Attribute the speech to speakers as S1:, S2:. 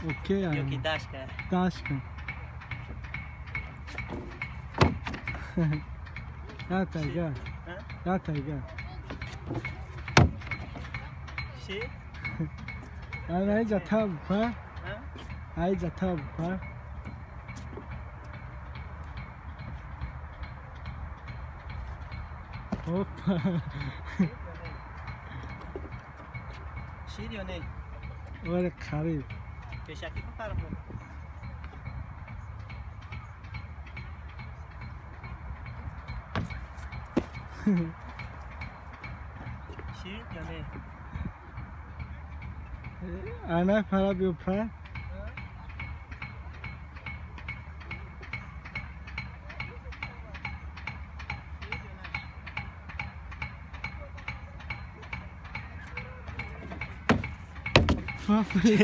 S1: ओके
S2: जो
S1: आया
S2: कि दाश का है।
S1: ताश का क्या था क्या
S2: हाँ?
S1: क्या था क्या
S2: शी?
S1: आई जथा बुफा
S2: हाँ?
S1: आई जथा बुफा ओपा
S2: शी diyor ne?
S1: और खारी
S2: Peşaki tutar mı? She diyor ne?
S1: आना फरा बुफा बाप रे